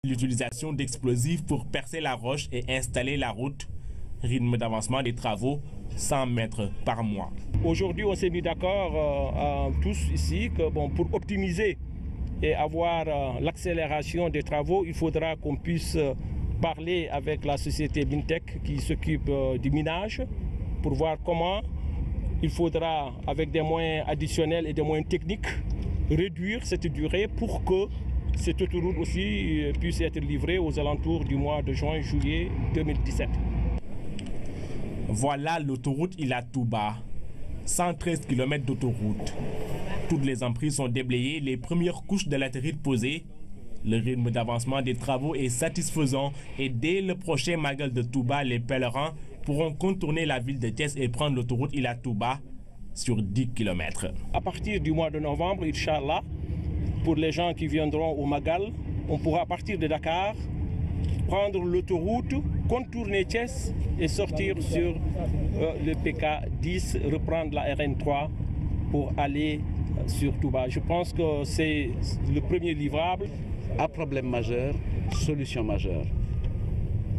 L'utilisation d'explosifs pour percer la roche et installer la route. Rythme d'avancement des travaux, 100 mètres par mois. Aujourd'hui, on s'est mis d'accord tous ici que pour optimiser et avoir l'accélération des travaux, il faudra qu'on puisse parler avec la société Bintech qui s'occupe du minage pour voir comment il faudra, avec des moyens additionnels et des moyens techniques, réduire cette durée pour que cette autoroute aussi puisse être livrée aux alentours du mois de juin-juillet 2017. Voilà l'autoroute Ila-Touba. 113 km d'autoroute. Toutes les emprises sont déblayées, les premières couches de latérite posées. Le rythme d'avancement des travaux est satisfaisant et dès le prochain Magal de Touba, les pèlerins pourront contourner la ville de Thiès et prendre l'autoroute Ila-Touba sur 10 km. À partir du mois de novembre, Inch'Allah, pour les gens qui viendront au Magal, on pourra partir de Dakar, prendre l'autoroute, contourner Thiès et sortir sur le PK10, reprendre la RN3 pour aller sur Touba. Je pense que c'est le premier livrable. À problème majeur, solution majeure.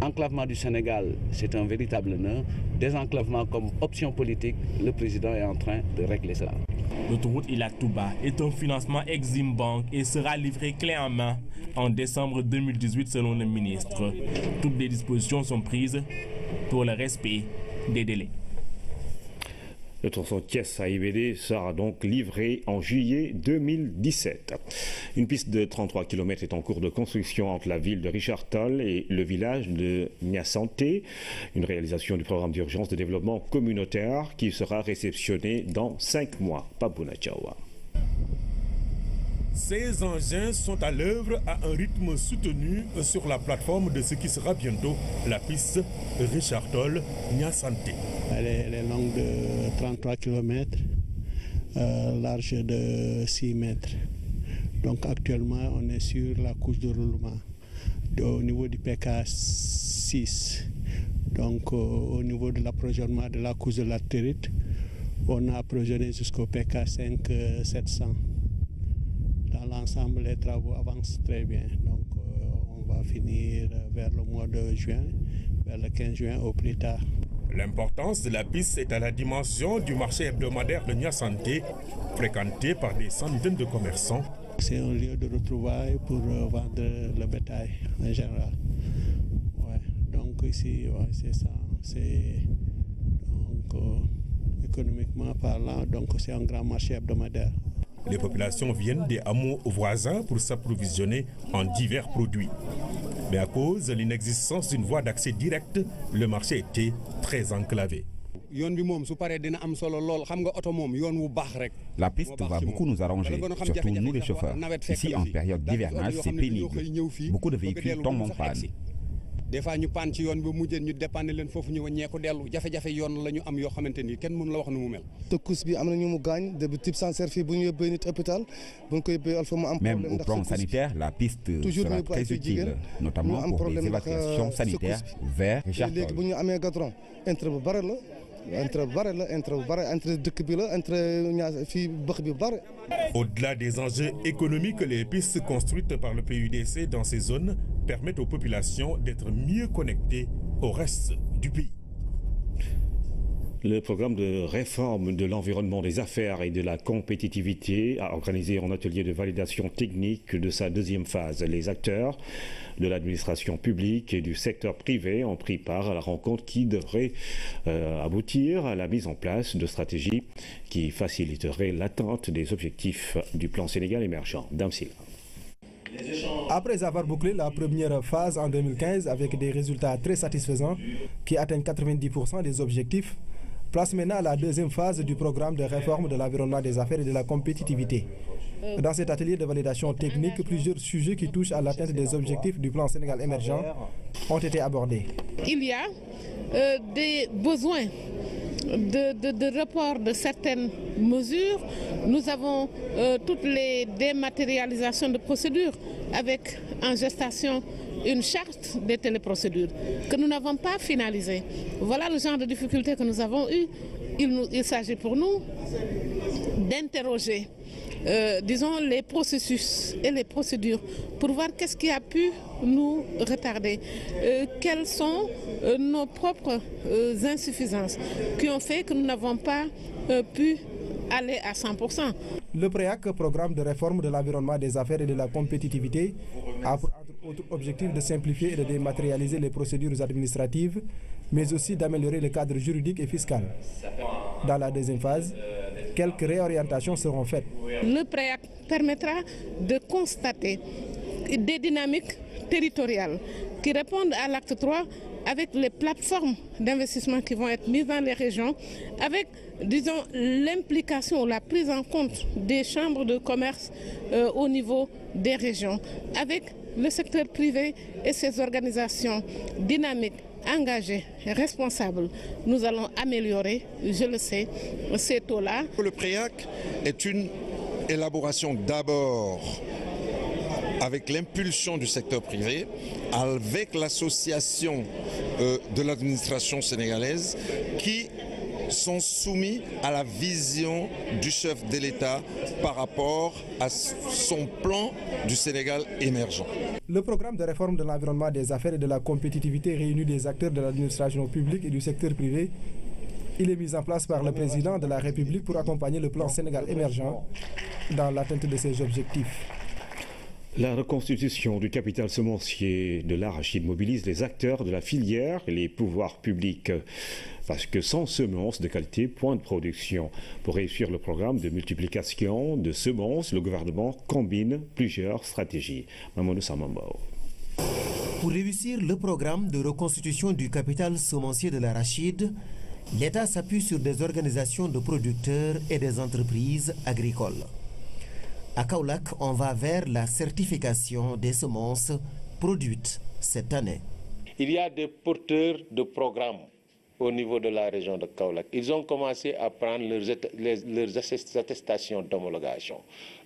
Enclavement du Sénégal, c'est un véritable nœud. Désenclavement comme option politique, le président est en train de régler cela. L'autoroute Ila-Touba est un financement Exim Bank et sera livré clé en main en décembre 2018 selon le ministre. Toutes les dispositions sont prises pour le respect des délais. Le tronçon Thiès à IBD sera donc livré en juillet 2017. Une piste de 33 km est en cours de construction entre la ville de Richard Toll et le village de Niassanté. Une réalisation du programme d'urgence de développement communautaire qui sera réceptionné dans 5 mois. Pabouna Tchawa. Ces engins sont à l'œuvre à un rythme soutenu sur la plateforme de ce qui sera bientôt la piste Richard Toll Niassanté. Elle est longue de 33 km, large de 6 mètres. Donc actuellement, on est sur la couche de roulement au niveau du PK6. Donc au niveau de l'approvisionnement de la couche de latérite, on a approvisionné jusqu'au PK5 700. Dans l'ensemble, les travaux avancent très bien. Donc on va finir vers le mois de juin, vers le 15 juin au plus tard. L'importance de la piste est à la dimension du marché hebdomadaire de Niassanté, fréquenté par des centaines de commerçants. C'est un lieu de retrouvailles pour vendre le bétail en général. Ouais. Donc ici, ouais, c'est ça. Économiquement parlant, c'est un grand marché hebdomadaire. Les populations viennent des hameaux voisins pour s'approvisionner en divers produits. Mais à cause de l'inexistence d'une voie d'accès directe, le marché était très enclavé. La piste va beaucoup nous arranger, surtout nous les chauffeurs. Ici, en période d'hivernage, c'est pénible. Beaucoup de véhicules tombent en panne. Des fois ñu panne ci yoon bi mujjé ñu dépanner leen fofu ñu wàññeeku dellu jafe-jafe yoon lañu am yoo xamante ni kenn mënu la wax nu mu mel. te course bi am na ñu mu gaañ de type cancer fii bu ñu yóbbee nit hôpital bu ñu ko yóbbee alpha mu am problème. Même au plan sanitaire, la piste sera très utile, notamment pour les évacuations sanitaires vers Richard Toll. léegi bu ñu amee goudron intérêt bu bare la. Au-delà des enjeux économiques, les pistes construites par le PUDC dans ces zones permettent aux populations d'être mieux connectées au reste du pays. Le programme de réforme de l'environnement des affaires et de la compétitivité a organisé un atelier de validation technique de sa deuxième phase. Les acteurs de l'administration publique et du secteur privé ont pris part à la rencontre qui devrait aboutir à la mise en place de stratégies qui faciliteraient l'atteinte des objectifs du plan Sénégal émergent. Damsil. Après avoir bouclé la première phase en 2015 avec des résultats très satisfaisants qui atteignent 90% des objectifs, place maintenant à la deuxième phase du programme de réforme de l'environnement des affaires et de la compétitivité. Dans cet atelier de validation technique, plusieurs sujets qui touchent à l'atteinte des objectifs du plan Sénégal émergent ont été abordés. Il y a des besoins de report de certaines mesures. Nous avons toutes les dématérialisations de procédures avec en gestation une charte des téléprocédures que nous n'avons pas finalisée. Voilà le genre de difficultés que nous avons eues. Il s'agit pour nous d'interroger disons, les processus et les procédures pour voir qu'est-ce qui a pu nous retarder, quelles sont nos propres insuffisances qui ont fait que nous n'avons pas pu aller à 100%. Le PREAC, programme de réforme de l'environnement des affaires et de la compétitivité, a pour autre objectif de simplifier et de dématérialiser les procédures administratives, mais aussi d'améliorer le cadre juridique et fiscal. Dans la deuxième phase, quelques réorientations seront faites. Le PREAC permettra de constater des dynamiques territoriales qui répondent à l'acte 3 avec les plateformes d'investissement qui vont être mises dans les régions, avec, disons, l'implication, la prise en compte des chambres de commerce au niveau des régions, avec le secteur privé et ses organisations dynamiques, engagées, responsables. Nous allons améliorer, je le sais, ces taux-là. Le PREAC est une élaboration d'abord avec l'impulsion du secteur privé, avec l'association de l'administration sénégalaise qui sont soumis à la vision du chef de l'État par rapport à son plan du Sénégal émergent. Le programme de réforme de l'environnement des affaires et de la compétitivité réunit des acteurs de l'administration publique et du secteur privé. Il est mis en place par le président de la République pour accompagner le plan Sénégal émergent dans l'atteinte de ses objectifs. La reconstitution du capital semencier de l'arachide mobilise les acteurs de la filière et les pouvoirs publics. Parce que sans semences de qualité, point de production. Pour réussir le programme de multiplication de semences, le gouvernement combine plusieurs stratégies. Mamadou Samambao. Pour réussir le programme de reconstitution du capital semencier de l'arachide, l'État s'appuie sur des organisations de producteurs et des entreprises agricoles. À Kaolack, on va vers la certification des semences produites cette année. Il y a des porteurs de programmes au niveau de la région de Kaolack. Ils ont commencé à prendre leurs attestations d'homologation.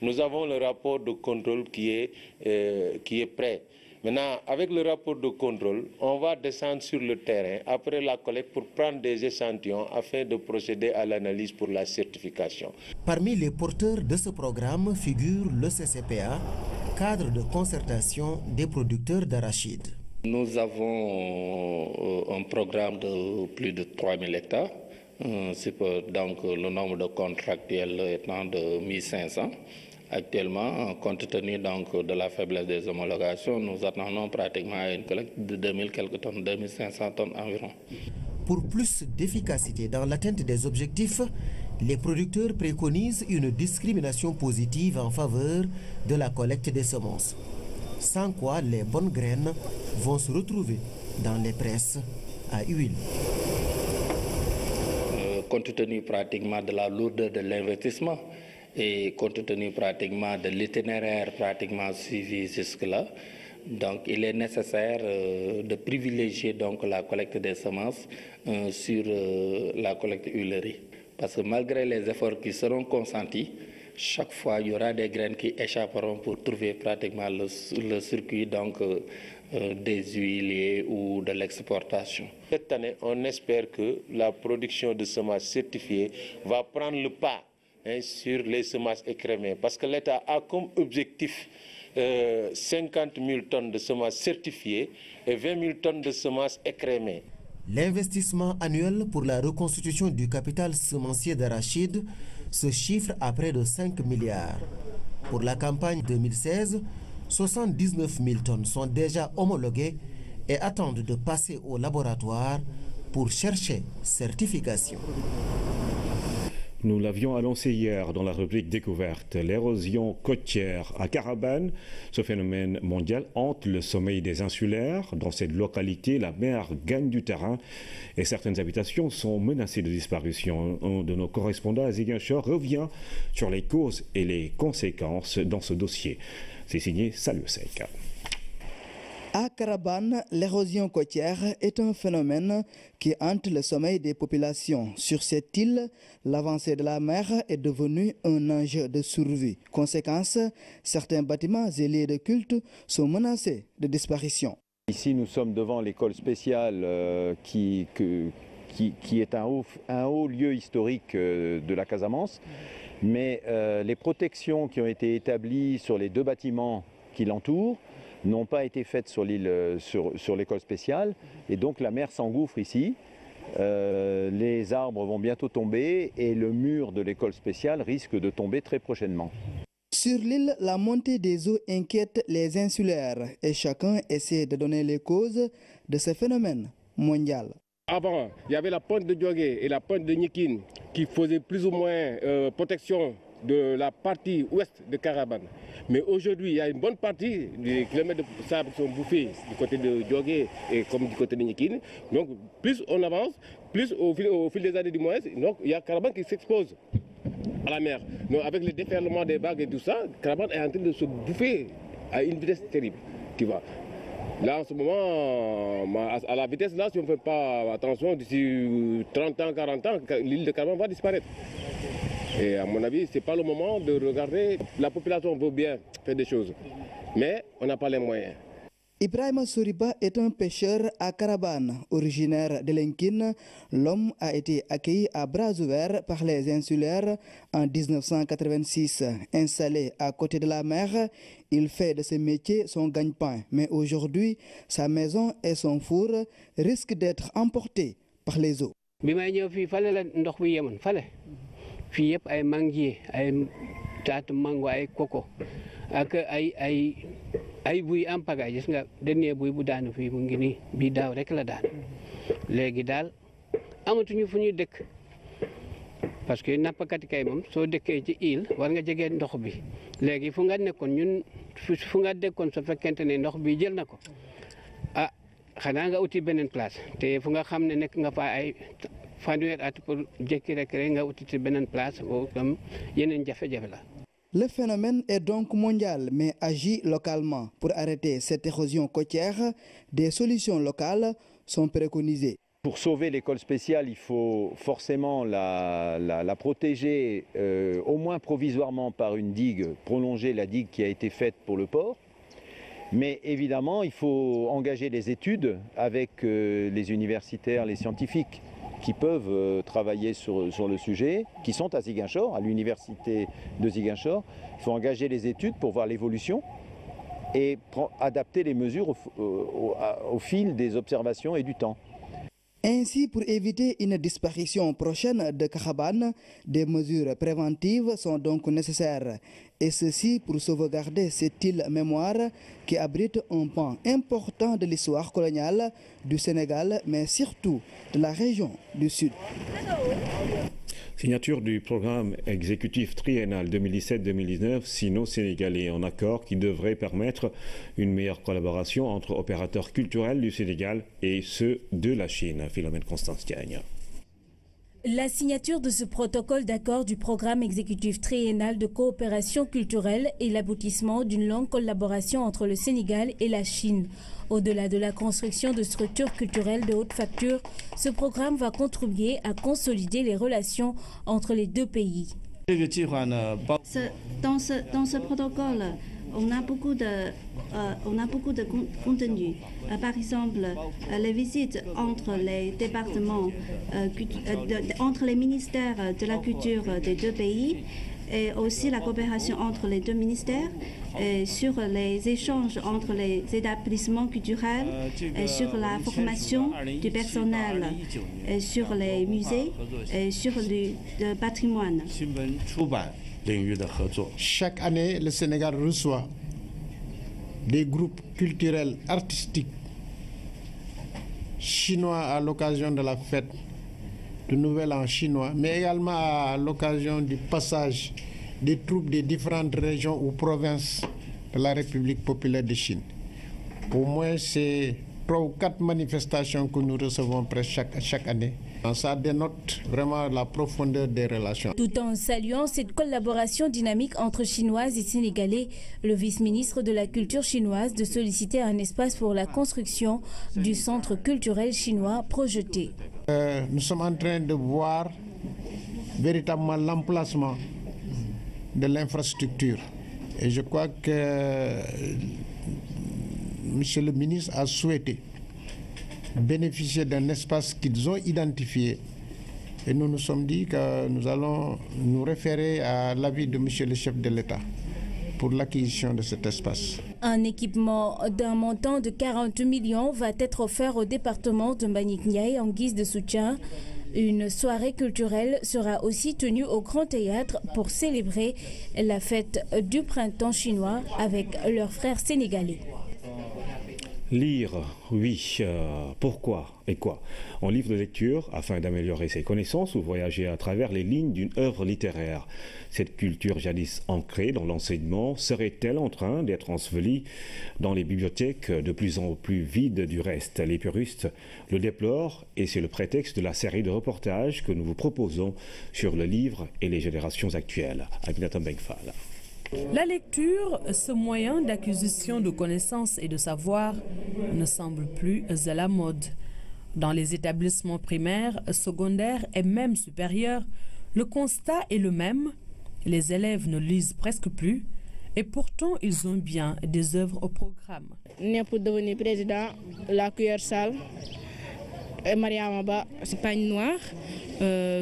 Nous avons le rapport de contrôle qui est prêt. Maintenant, avec le rapport de contrôle, on va descendre sur le terrain après la collecte pour prendre des échantillons afin de procéder à l'analyse pour la certification. Parmi les porteurs de ce programme figure le CCPA, cadre de concertation des producteurs d'arachide. Nous avons un programme de plus de 3000 hectares. Donc le nombre de contractuels étant de 1500. Actuellement, compte tenu donc de la faiblesse des homologations, nous attendons pratiquement une collecte de 2000 quelques tonnes, 2500 tonnes environ. Pour plus d'efficacité dans l'atteinte des objectifs, les producteurs préconisent une discrimination positive en faveur de la collecte des semences. Sans quoi les bonnes graines vont se retrouver dans les presses à huile. Compte tenu pratiquement de la lourdeur de l'investissement, et compte tenu pratiquement de l'itinéraire pratiquement suivi jusque-là, donc il est nécessaire de privilégier donc la collecte des semences sur la collecte huilerie. Parce que malgré les efforts qui seront consentis, chaque fois il y aura des graines qui échapperont pour trouver pratiquement le circuit donc, des huiliers ou de l'exportation. Cette année, on espère que la production de semences certifiées va prendre le pas sur les semences écrémées, parce que l'État a comme objectif 50 000 tonnes de semences certifiées et 20 000 tonnes de semences écrémées. L'investissement annuel pour la reconstitution du capital semencier d'arachide se chiffre à près de 5 milliards. Pour la campagne 2016, 79 000 tonnes sont déjà homologuées et attendent de passer au laboratoire pour chercher certification. Nous l'avions annoncé hier dans la rubrique découverte. L'érosion côtière à Carabane, ce phénomène mondial hante le sommeil des insulaires. Dans cette localité, la mer gagne du terrain et certaines habitations sont menacées de disparition. Un de nos correspondants à Ziguinchor revient sur les causes et les conséquences dans ce dossier. C'est signé Salou Seck. À Carabane, l'érosion côtière est un phénomène qui hante le sommeil des populations. Sur cette île, l'avancée de la mer est devenue un enjeu de survie. Conséquence, certains bâtiments et lieux de culte sont menacés de disparition. Ici, nous sommes devant l'école spéciale qui est un haut lieu historique de la Casamance. mais les protections qui ont été établies sur les 2 bâtiments qui l'entourent n'ont pas été faites sur l'île, sur l'école spéciale, et donc la mer s'engouffre ici. Les arbres vont bientôt tomber et le mur de l'école spéciale risque de tomber très prochainement. Sur l'île, la montée des eaux inquiète les insulaires et chacun essaie de donner les causes de ce phénomène mondial. Avant, il y avait la pointe de Diogué et la pointe de Nikin qui faisaient plus ou moins protection de la partie ouest de Carabane. Mais aujourd'hui, il y a une bonne partie des kilomètres de sable qui sont bouffés du côté de Diogué et comme du côté de Nikin. Donc plus on avance, plus au fil des années du moins, donc il y a Carabane qui s'expose à la mer. Donc avec le déferlement des vagues et tout ça, Carabane est en train de se bouffer à une vitesse terrible, tu vois. Là, en ce moment, à la vitesse là, si on ne fait pas attention, d'ici 30 ans, 40 ans, l'île de Carabane va disparaître. Et à mon avis, ce n'est pas le moment de regarder. La population veut bien faire des choses, mais on n'a pas les moyens. Ibrahima Soriba est un pêcheur à Carabane. Originaire de Lenkin, l'homme a été accueilli à bras ouverts par les insulaires en 1986. Installé à côté de la mer, il fait de ce métier son gagne-pain. Mais aujourd'hui, sa maison et son four risquent d'être emportés par les eaux. fii yëpp ay manguier ay taatu mango ay coco ak ay buy am pagaay gis nga dernier buy bu daanu fii mu ngi nii bii daaw rek la daan léegi daal amatuñu fu ñuy dëkk parce que nappkat kay moom soo dëkkee ci île war nga jege ndox bi léegi fu nga nekkoon ñun fu nga dëkkoon su fekkente ne ndox bi jël na ko ah xanaa nga uti beneen place te fu nga xam ne nekk nga fa ay fanweer at pour jékki rek nga uti ci beneen place comme yeneen jafe-jafe la. Le phénomène est donc mondial mais agit localement. Pour arrêter cette érosion côtière, des solutions locales sont préconisées. Pour sauver l'école spéciale, il faut forcément la protéger au moins provisoirement par une digue, prolonger la digue qui a été faite pour le port. Mais évidemment, il faut engager des études avec les universitaires, les scientifiques qui peuvent travailler sur le sujet, qui sont à Ziguinchor, à l'université de Ziguinchor. Il faut engager les études pour voir l'évolution et adapter les mesures au fil des observations et du temps. Ainsi, pour éviter une disparition prochaine de Carabane, des mesures préventives sont donc nécessaires. Et ceci pour sauvegarder cette île mémoire qui abrite un pan important de l'histoire coloniale du Sénégal, mais surtout de la région du Sud. Signature du programme exécutif triennal 2017-2019 sino-sénégalais en accord qui devrait permettre une meilleure collaboration entre opérateurs culturels du Sénégal et ceux de la Chine. Philomène Constance Diagne. La signature de ce protocole d'accord du programme exécutif triennal de coopération culturelle est l'aboutissement d'une longue collaboration entre le Sénégal et la Chine. Au-delà de la construction de structures culturelles de haute facture, ce programme va contribuer à consolider les relations entre les deux pays. Dans ce protocole, on a beaucoup de contenu. Par exemple, les visites entre les départements, entre les ministères de la culture des deux pays, et aussi la coopération entre les deux ministères, et sur les échanges entre les établissements culturels, et sur la formation du personnel, et sur les musées, et sur le patrimoine. Chaque année, le Sénégal reçoit des groupes culturels artistiques chinois à l'occasion de la fête du Nouvel An chinois, mais également à l'occasion du passage des troupes des différentes régions ou provinces de la République populaire de Chine. Au moins, c'est 3 ou 4 manifestations que nous recevons presque chaque année. Ça dénote vraiment la profondeur des relations. Tout en saluant cette collaboration dynamique entre Chinoises et Sénégalais, le vice-ministre de la culture chinoise de solliciter un espace pour la construction du centre culturel chinois projeté. Nous sommes en train de voir véritablement l'emplacement de l'infrastructure. Et je crois que M. le ministre a souhaité bénéficier d'un espace qu'ils ont identifié Et nous nous sommes dit que nous allons nous référer à l'avis de monsieur le chef de l'État pour l'acquisition de cet espace. Un équipement d'un montant de 40 millions va être offert au département de Mbagnick-Ndiaye en guise de soutien. Une soirée culturelle sera aussi tenue au Grand Théâtre pour célébrer la fête du printemps chinois avec leurs frères sénégalais. Lire, oui. Pourquoi et quoi? En livre de lecture, afin d'améliorer ses connaissances ou voyager à travers les lignes d'une œuvre littéraire. Cette culture jadis ancrée dans l'enseignement serait-elle en train d'être ensevelie dans les bibliothèques de plus en plus vides du reste? Les puristes le déplorent et c'est le prétexte de la série de reportages que nous vous proposons sur le livre et les générations actuelles. Aminata Mbengfal. La lecture, ce moyen d'acquisition de connaissances et de savoir, ne semble plus à la mode. Dans les établissements primaires, secondaires et même supérieurs, le constat est le même. Les élèves ne lisent presque plus et pourtant ils ont bien des œuvres au programme. Né pour devenir président, la cuillère sale, Mariama Ba, Pagne noire,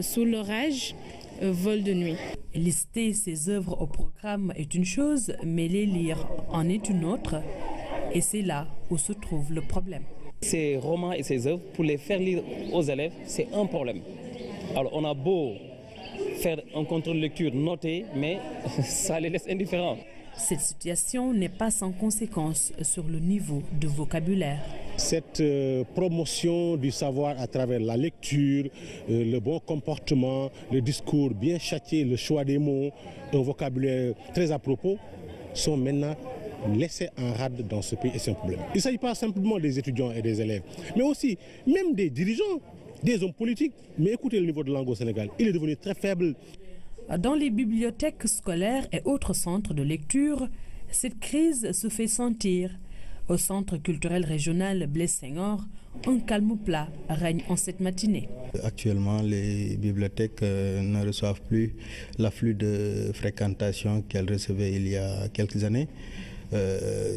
Sous l'orage, Vol de nuit. Lister ces œuvres au programme est une chose, mais les lire en est une autre. Et c'est là où se trouve le problème. Ces romans et ces œuvres, pour les faire lire aux élèves, c'est un problème. Alors on a beau faire un contrôle lecture noté, mais ça les laisse indifférents. Cette situation n'est pas sans conséquence sur le niveau de vocabulaire. Cette promotion du savoir à travers la lecture, le bon comportement, le discours bien châtié, le choix des mots, un vocabulaire très à propos, sont maintenant laissés en rade dans ce pays et c'est un problème. Il ne s'agit pas simplement des étudiants et des élèves, mais aussi même des dirigeants, des hommes politiques. Mais écoutez le niveau de langue au Sénégal, il est devenu très faible. Dans les bibliothèques scolaires et autres centres de lecture, cette crise se fait sentir. Au centre culturel régional Blaise Senghor, un calme plat règne en cette matinée. Actuellement, les bibliothèques ne reçoivent plus l'afflux de fréquentation qu'elles recevaient il y a quelques années.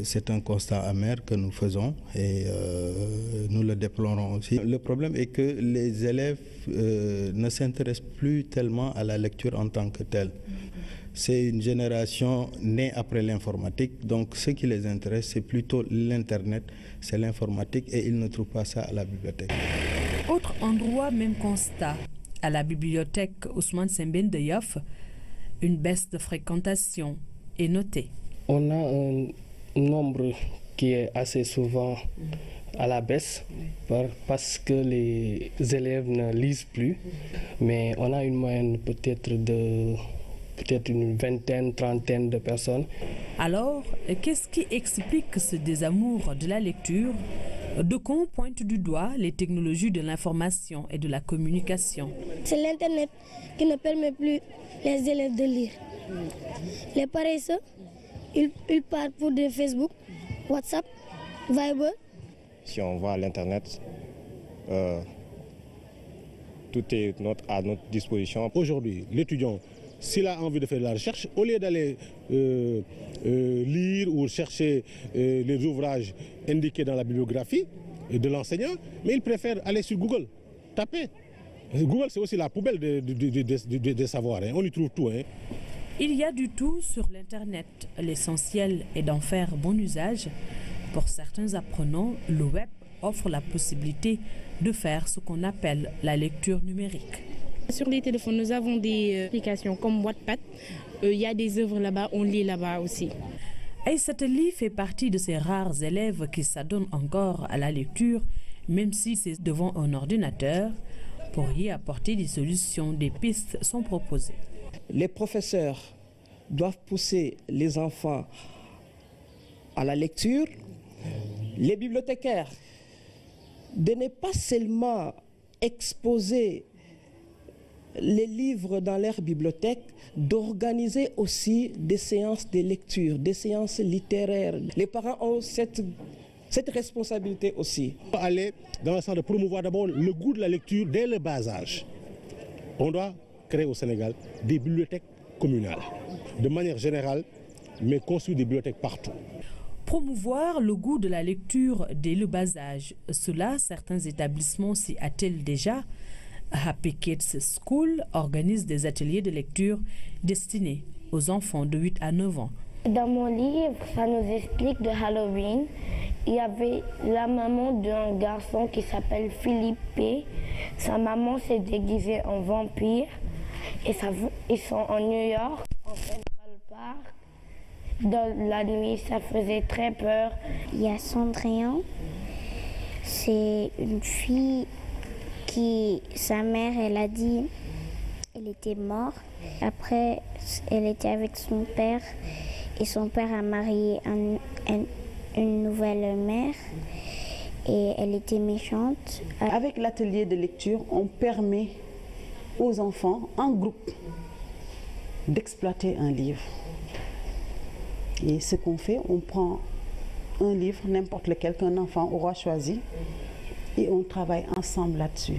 C'est un constat amer que nous faisons et nous le déplorons aussi. Le problème est que les élèves ne s'intéressent plus tellement à la lecture en tant que telle. C'est une génération née après l'informatique, donc ce qui les intéresse, c'est plutôt l'Internet, c'est l'informatique et ils ne trouvent pas ça à la bibliothèque. Autre endroit, même constat. À la bibliothèque Ousmane Sembène de Yoff, une baisse de fréquentation est notée. On a un nombre qui est assez souvent à la baisse parce que les élèves ne lisent plus, mais on a une moyenne peut-être une vingtaine, trentaine de personnes. Alors, qu'est-ce qui explique ce désamour de la lecture? D'aucuns pointent du doigt les technologies de l'information et de la communication. C'est l'Internet qui ne permet plus les élèves de lire. Les paresseux, ils partent pour des Facebook, WhatsApp, Viber. Si on va à l'Internet, tout est à notre disposition. Aujourd'hui, l'étudiant, s'il a envie de faire de la recherche, au lieu d'aller lire ou chercher les ouvrages indiqués dans la bibliographie de l'enseignant, mais il préfère aller sur Google, taper. Google, c'est aussi la poubelle des savoirs, hein. On y trouve tout. Hein. Il y a du tout sur l'Internet. L'essentiel est d'en faire bon usage. Pour certains apprenants, le web offre la possibilité de faire ce qu'on appelle la lecture numérique. Sur les téléphones, nous avons des applications comme Wattpad. Il y a des œuvres là-bas, on lit là-bas aussi. Aïssata Ly fait partie de ces rares élèves qui s'adonnent encore à la lecture, même si c'est devant un ordinateur. Pour y apporter des solutions, des pistes sont proposées. Les professeurs doivent pousser les enfants à la lecture. Les bibliothécaires de ne pas seulement exposer les livres dans leur bibliothèque, d'organiser aussi des séances de lecture, des séances littéraires. Les parents ont cette responsabilité aussi. Aller dans le sens de promouvoir d'abord le goût de la lecture dès le bas âge. On doit créer au Sénégal des bibliothèques communales, de manière générale, mais construire des bibliothèques partout. Promouvoir le goût de la lecture dès le bas âge, cela, certains établissements s'y attellent déjà. Happy Kids School organise des ateliers de lecture destinés aux enfants de 8 à 9 ans. Dans mon livre, ça nous explique de Halloween. Il y avait la maman d'un garçon qui s'appelle Philippe. Sa maman s'est déguisée en vampire. Et ils sont en New York, en Central Park. Dans la nuit, ça faisait très peur. Il y a Cendrillon. C'est une fille qui, sa mère, elle a dit, elle était morte. Après, elle était avec son père. Et son père a marié une nouvelle mère et elle était méchante. Avec l'atelier de lecture, on permet aux enfants, en groupe, d'exploiter un livre. Et ce qu'on fait, on prend un livre, n'importe lequel qu'un enfant aura choisi, et on travaille ensemble là-dessus.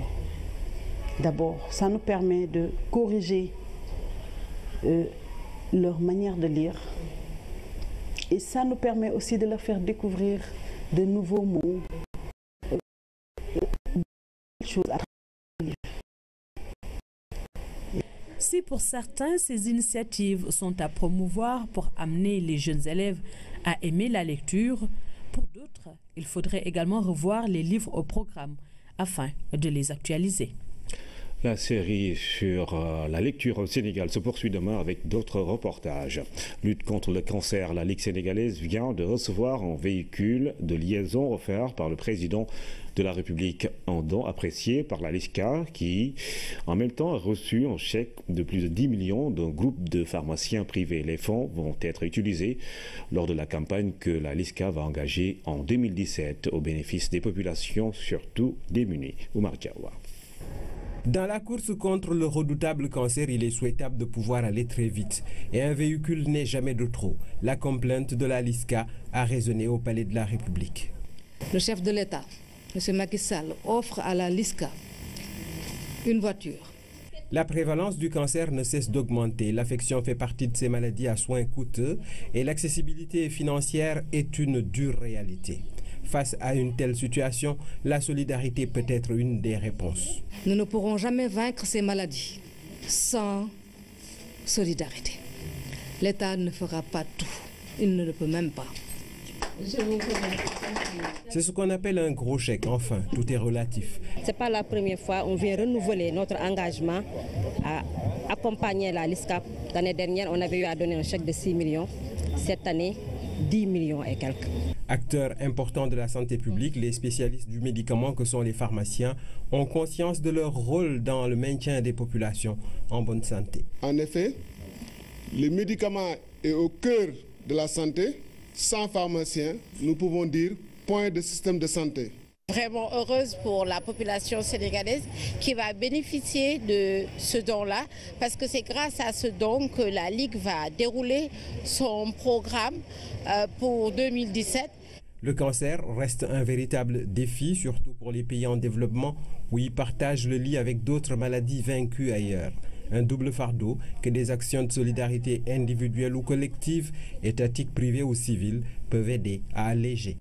D'abord, ça nous permet de corriger leur manière de lire. Et ça nous permet aussi de leur faire découvrir de nouveaux mots, choses à travers le livre. Si pour certains, ces initiatives sont à promouvoir pour amener les jeunes élèves à aimer la lecture, pour d'autres, il faudrait également revoir les livres au programme afin de les actualiser. La série sur la lecture au Sénégal se poursuit demain avec d'autres reportages. Lutte contre le cancer, la Ligue sénégalaise vient de recevoir un véhicule de liaison offert par le président de la République, un don apprécié par la LISCA qui, en même temps, a reçu un chèque de plus de 10 millions d'un groupe de pharmaciens privés. Les fonds vont être utilisés lors de la campagne que la LISCA va engager en 2017 au bénéfice des populations, surtout démunies. Oumar Diawa. Dans la course contre le redoutable cancer, il est souhaitable de pouvoir aller très vite. Et un véhicule n'est jamais de trop. La complainte de la LISCA a résonné au Palais de la République. Le chef de l'État, M. Macky Sall, offre à la LISCA une voiture. La prévalence du cancer ne cesse d'augmenter. L'affection fait partie de ces maladies à soins coûteux et l'accessibilité financière est une dure réalité. Face à une telle situation, la solidarité peut être une des réponses. Nous ne pourrons jamais vaincre ces maladies sans solidarité. L'État ne fera pas tout. Il ne le peut même pas. C'est ce qu'on appelle un gros chèque. Enfin, tout est relatif. Ce n'est pas la première fois. On vient renouveler notre engagement à accompagner la LISCA. L'année dernière, on avait eu à donner un chèque de 6 millions. Cette année, 10 millions et quelques. Acteurs importants de la santé publique, les spécialistes du médicament que sont les pharmaciens ont conscience de leur rôle dans le maintien des populations en bonne santé. En effet, le médicament est au cœur de la santé. Sans pharmacien, nous pouvons dire point de système de santé. Vraiment heureuse pour la population sénégalaise qui va bénéficier de ce don-là, parce que c'est grâce à ce don que la Ligue va dérouler son programme pour 2017. Le cancer reste un véritable défi, surtout pour les pays en développement, où ils partagent le lit avec d'autres maladies vaincues ailleurs. Un double fardeau que des actions de solidarité individuelles ou collectives, étatiques, privées ou civiles, peuvent aider à alléger.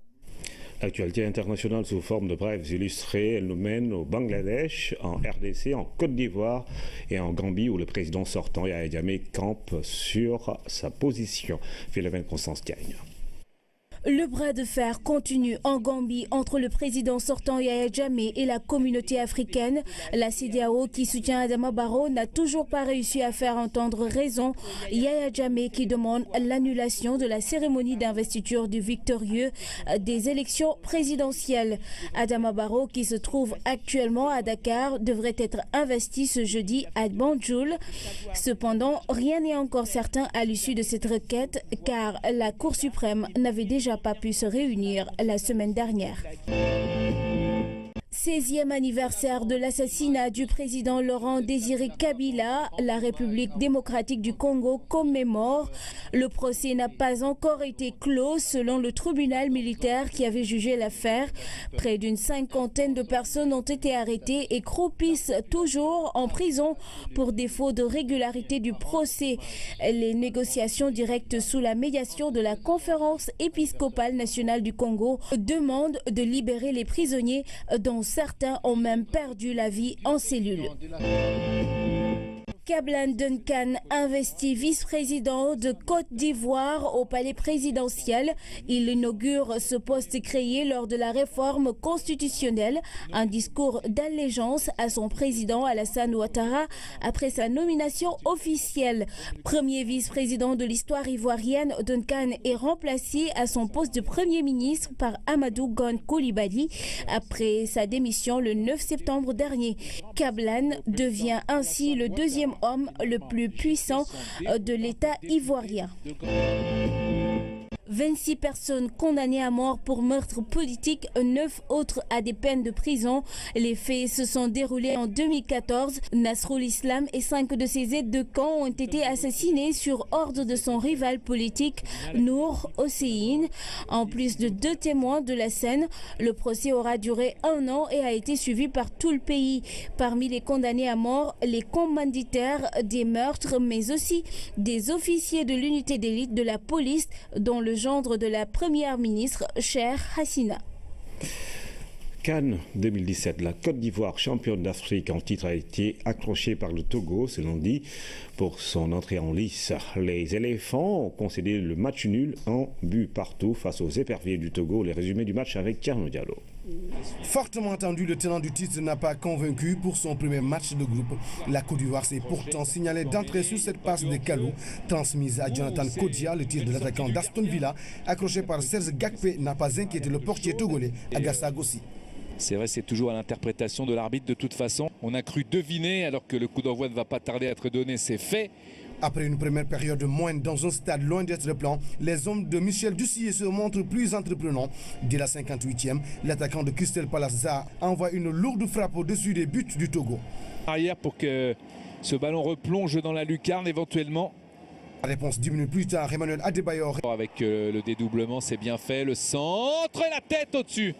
Actualité internationale sous forme de brèves illustrées, elle nous mène au Bangladesh, en RDC, en Côte d'Ivoire et en Gambie où le président sortant Yahya Jammeh campe sur sa position. Philomène Constance Diagne. Le bras de fer continue en Gambie entre le président sortant Yahya Jammeh et la communauté africaine. La CEDEAO qui soutient Adama Barrow n'a toujours pas réussi à faire entendre raison. Yahya Jammeh qui demande l'annulation de la cérémonie d'investiture du victorieux des élections présidentielles. Adama Barrow qui se trouve actuellement à Dakar devrait être investi ce jeudi à Banjul. Cependant, rien n'est encore certain à l'issue de cette requête car la Cour suprême n'avait déjà pas pu se réunir la semaine dernière. 16e anniversaire de l'assassinat du président Laurent Désiré Kabila, la République démocratique du Congo commémore. Le procès n'a pas encore été clos selon le tribunal militaire qui avait jugé l'affaire. Près d'une 50aine de personnes ont été arrêtées et croupissent toujours en prison pour défaut de régularité du procès. Les négociations directes sous la médiation de la Conférence épiscopale nationale du Congo demandent de libérer les prisonniers dans dont certains ont même perdu la vie en cellule. Kablan Duncan, investi vice-président de Côte d'Ivoire au palais présidentiel. Il inaugure ce poste créé lors de la réforme constitutionnelle. Un discours d'allégeance à son président Alassane Ouattara après sa nomination officielle. Premier vice-président de l'histoire ivoirienne, Duncan est remplacé à son poste de Premier ministre par Amadou Gon Coulibaly après sa démission le 9 septembre dernier. Kablan devient ainsi le deuxième homme le plus puissant de l'État ivoirien. 26 personnes condamnées à mort pour meurtre politique, 9 autres à des peines de prison. Les faits se sont déroulés en 2014. Nasrul Islam et 5 de ses aides de camp ont été assassinés sur ordre de son rival politique, Nour Hossein. En plus de 2 témoins de la scène, le procès aura duré 1 an et a été suivi par tout le pays. Parmi les condamnés à mort, les commanditaires des meurtres, mais aussi des officiers de l'unité d'élite de la police, dont le gendre de la première ministre, Cher Hassina. Cannes 2017, la Côte d'Ivoire, championne d'Afrique en titre, a été accrochée par le Togo ce lundi pour son entrée en lice. Les éléphants ont concédé le match nul en but partout face aux éperviers du Togo. Les résumés du match avec Thierno Diallo. Fortement attendu, le tenant du titre n'a pas convaincu pour son premier match de groupe. La Côte d'Ivoire s'est pourtant signalée d'entrée sur cette passe de Kalou, transmise à Jonathan Kodia. Le tir de l'attaquant d'Aston Villa, accroché par Serge Gakpe, n'a pas inquiété le portier togolais Agassa Gossi. C'est vrai, c'est toujours à l'interprétation de l'arbitre de toute façon. On a cru deviner, alors que le coup d'envoi ne va pas tarder à être donné, c'est fait. Après une première période moindre dans un stade loin d'être le plan, les hommes de Michel Dussier se montrent plus entreprenants. Dès la 58e, l'attaquant de Crystal Palace envoie une lourde frappe au-dessus des buts du Togo. Arrière pour que ce ballon replonge dans la lucarne éventuellement. Réponse 10 minutes plus tard, Emmanuel Adebayor. Avec le dédoublement, c'est bien fait. Le centre et la tête au-dessus.